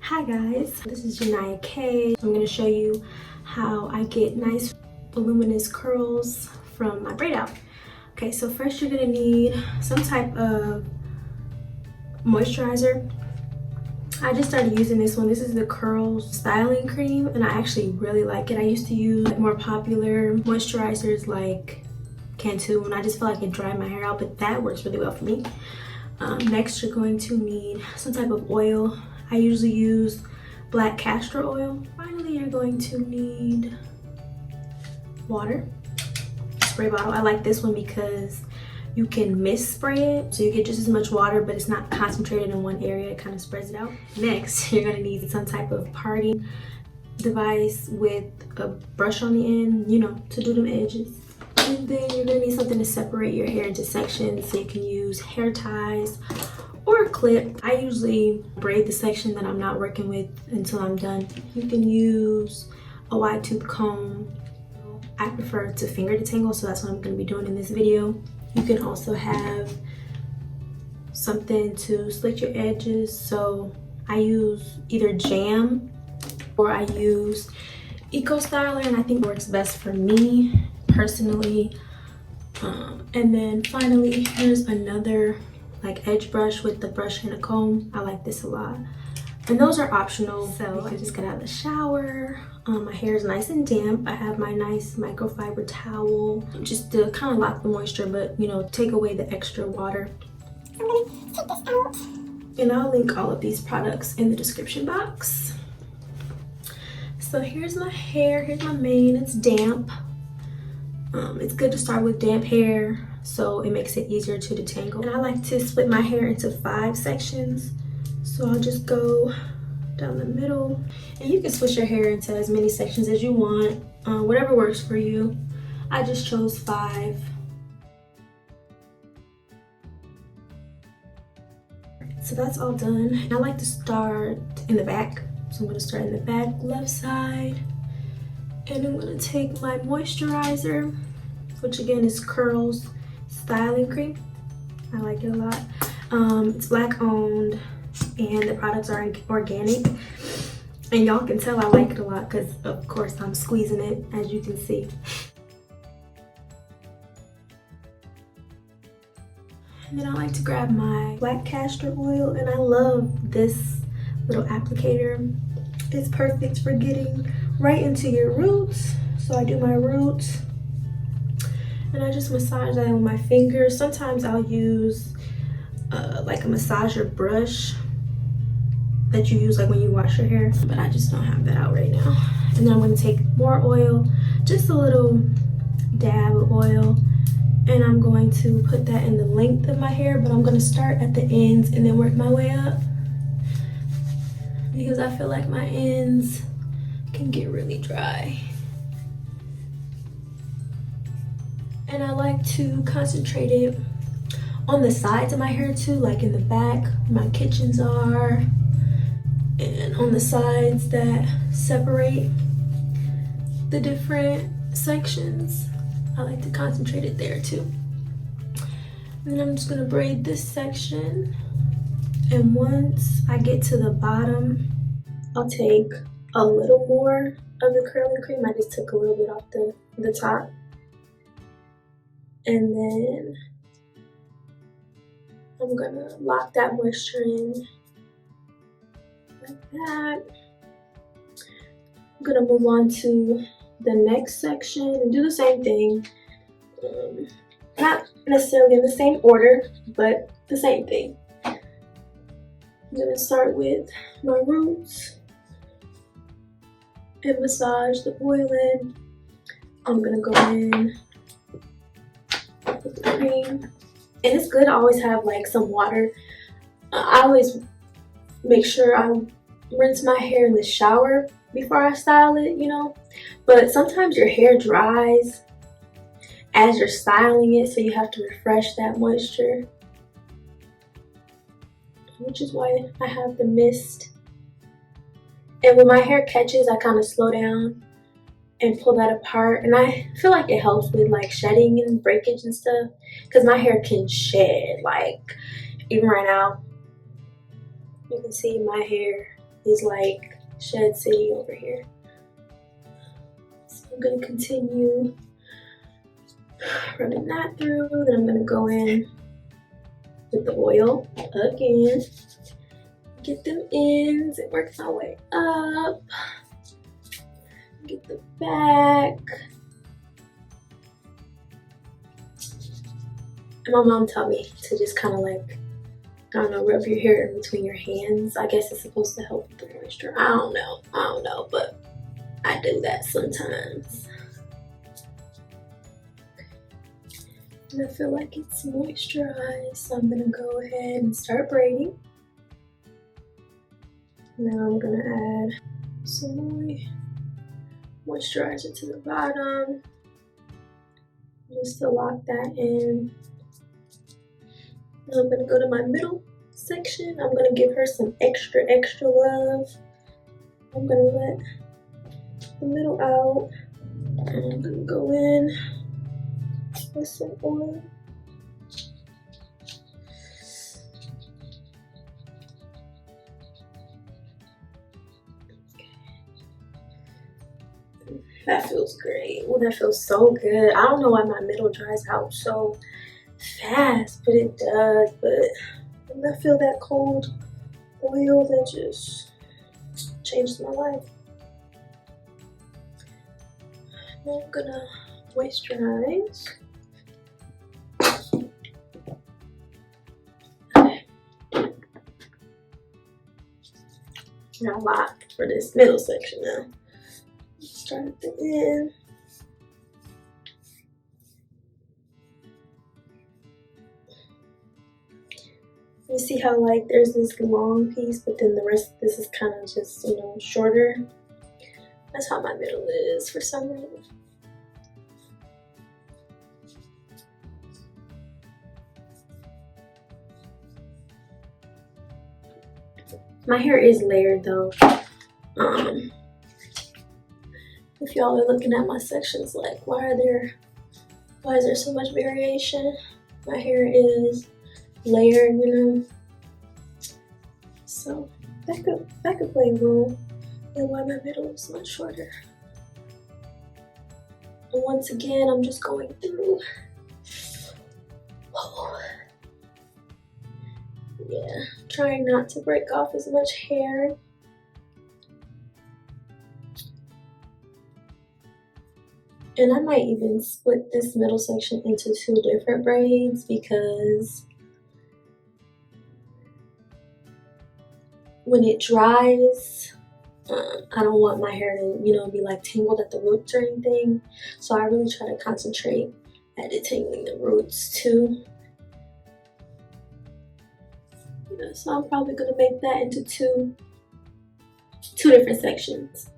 Hi guys, this is Jamaican. I'm going to show you how I get nice voluminous curls from my braid out. Okay, so first you're going to need some type of moisturizer. I just started using this one. This is the Curl Styling Cream and I actually really like it. I used to use more popular moisturizers like Cantu and I just feel like it dried my hair out, but that works really well for me. Next you're going to need some type of oil. I usually use black castor oil. Finally, you're going to need water, spray bottle. I like this one because you can mist spray it, so you get just as much water, but it's not concentrated in one area. It kind of spreads it out. Next, you're gonna need some type of parting device with a brush on the end, you know, to do them edges. And then you're gonna need something to separate your hair into sections, so you can use hair ties or a clip. I usually braid the section that I'm not working with until I'm done. You can use a wide tooth comb. I prefer to finger detangle, so that's what I'm going to be doing in this video. You can also have something to slit your edges, so I use either Jam or I use Eco Styler, and I think it works best for me personally. And then finally, here's another like edge brush with the brush and a comb. I like this a lot. And those are optional. So I just got out of the shower. My hair is nice and damp. I have my nice microfiber towel just to kind of lock the moisture, but you know, take away the extra water. So I'm gonna take this out. And I'll link all of these products in the description box. So here's my hair. Here's my mane. It's damp. It's good to start with damp hair, so it makes it easier to detangle. And I like to split my hair into 5 sections. So I'll just go down the middle. And you can switch your hair into as many sections as you want, whatever works for you. I just chose 5. So that's all done. And I like to start in the back. So I'm gonna start in the back, left side. And I'm gonna take my moisturizer, which again is Curl's Styling Cream. I like it a lot. It's black owned and the products are organic. And y'all can tell I like it a lot because of course I'm squeezing it, as you can see. And then I like to grab my black castor oil, and I love this little applicator. It's perfect for getting right into your roots. So I do my roots and I just massage that with my fingers. Sometimes I'll use like a massager brush that you use like when you wash your hair, but I just don't have that out right now. And then I'm going to take more oil, just a little dab of oil, and I'm going to put that in the length of my hair, but I'm going to start at the ends and then work my way up, because I feel like my ends can get really dry. And I like to concentrate it on the sides of my hair too, like in the back where my kitchens are, and on the sides that separate the different sections. I like to concentrate it there too. And then I'm just gonna braid this section. And once I get to the bottom, I'll take a little more of the curling cream. I just took a little bit off the top. And then I'm gonna lock that moisture in like that. I'm gonna move on to the next section and do the same thing. Not necessarily in the same order, but the same thing. I'm gonna start with my roots and massage the oil in. I'm gonna go in with the cream. And it's good to always have like some water. I always make sure I rinse my hair in the shower before I style it, you know. But sometimes your hair dries as you're styling it, so you have to refresh that moisture, which is why I have the mist. And when my hair catches, I kind of slow down and pull that apart, and I feel like it helps with like shedding and breakage and stuff, because my hair can shed. Like even right now, you can see my hair is like Shed City over here. So I'm gonna continue running that through. Then I'm gonna go in with the oil again. Get them ends and work my way up. Get the back. And my mom taught me to just kind of like, I don't know, rub your hair in between your hands. I guess it's supposed to help with the moisture. I don't know, but I do that sometimes. And I feel like it's moisturized, so I'm gonna go ahead and start braiding. Now I'm gonna add some more moisturizer to the bottom, just to lock that in. Now I'm gonna go to my middle section. I'm gonna give her some extra love. I'm gonna let the middle out. And I'm gonna go in with some oil. That feels great. Oh, that feels so good. I don't know why my middle dries out so fast, but it does. But when I feel that cold oil, that just changed my life. Now I'm gonna moisturize. Not a lot for this middle section now. Start at the end. You see how like there's this long piece, but then the rest of this is kind of just, you know, shorter. That's how my middle is for some reason. My hair is layered though. If y'all are looking at my sections like, why is there so much variation? My hair is layered, you know. So that could play a role in why my middle is much shorter. And once again, I'm just going through. Oh. Yeah, trying not to break off as much hair. And I might even split this middle section into 2 different braids, because when it dries, I don't want my hair to, you know, be like tangled at the roots or anything. So I really try to concentrate at detangling the roots too. Yeah, so I'm probably gonna make that into two different sections.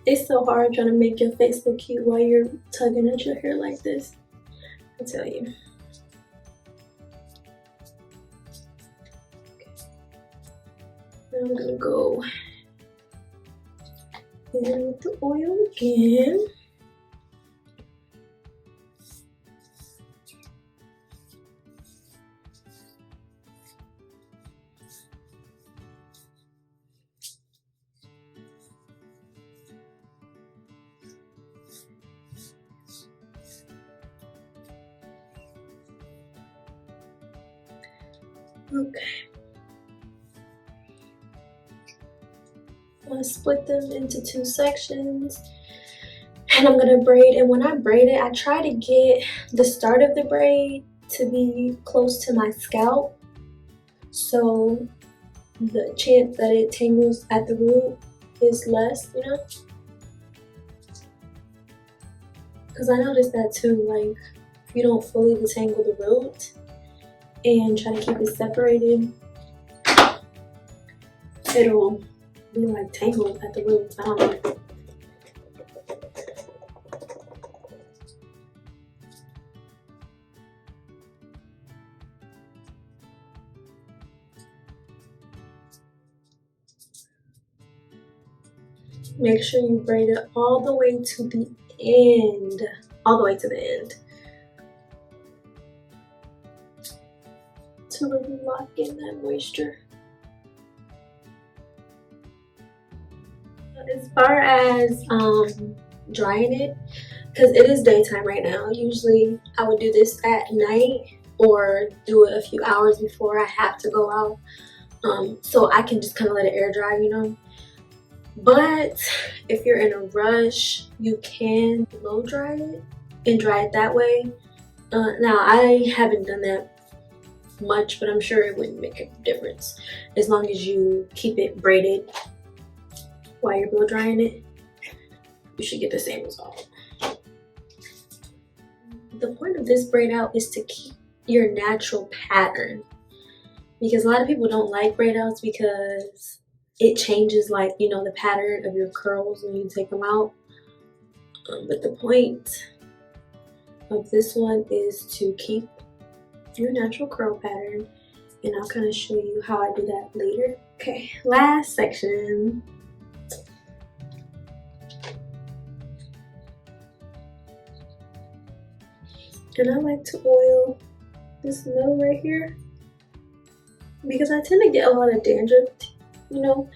It's so hard trying to make your face look cute while you're tugging at your hair like this, I tell you. Now I'm gonna go in with the oil again. Okay. I'm gonna split them into 2 sections, and I'm gonna braid. And when I braid it, I try to get the start of the braid to be close to my scalp, so the chance that it tangles at the root is less, you know? Because I noticed that too, like if you don't fully detangle the root and try to keep it separated, it'll be like tangled at the roots. I don't know. Make sure you braid it all the way to the end. All the way to the end. to really lock in that moisture. As far as drying it, because it is daytime right now, usually I would do this at night or do it a few hours before I have to go out, so I can just kind of let it air dry, you know. But if you're in a rush, you can blow dry it and dry it that way. Now I haven't done that much, but I'm sure it wouldn't make a difference as long as you keep it braided while you're blow drying it. You should get the same result. The point of this braid out is to keep your natural pattern, because a lot of people don't like braid outs because it changes, like, you know, the pattern of your curls when you take them out. But the point of this one is to keep your natural curl pattern, and I'll kind of show you how I do that later. Okay, last section. And I like to oil this middle right here because I tend to get a lot of dandruff, you know,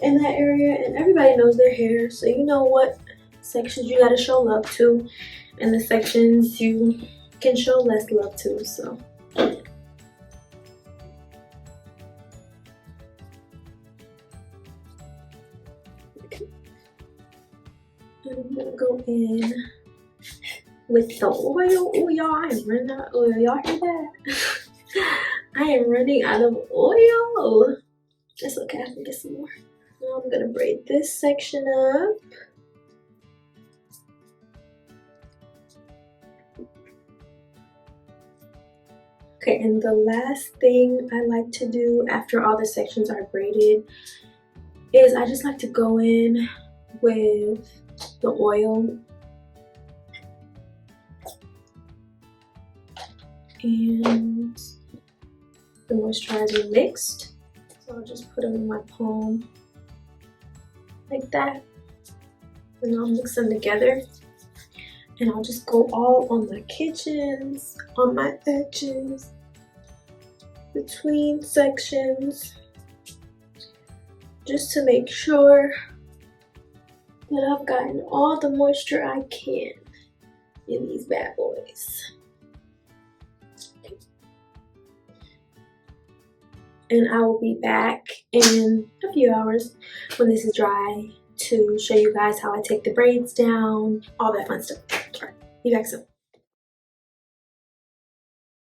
in that area, and everybody knows their hair, so you know what sections you gotta show love to and the sections you can show less love to. So and I'm gonna go in with the oil. Oh y'all, I am running out of oil. Y'all hear that? I am running out of oil. It's okay, I can get some more. Now I'm gonna braid this section up. Okay, and the last thing I like to do after all the sections are braided is I just like to go in with the oil and the moisturizer mixed. So I'll just put them in my palm like that, and I'll mix them together, and I'll just go all on my kitchens, on my edges, between sections, just to make sure that I've gotten all the moisture I can in these bad boys. And I will be back in a few hours when this is dry to show you guys how I take the braids down, all that fun stuff. All right, be back soon.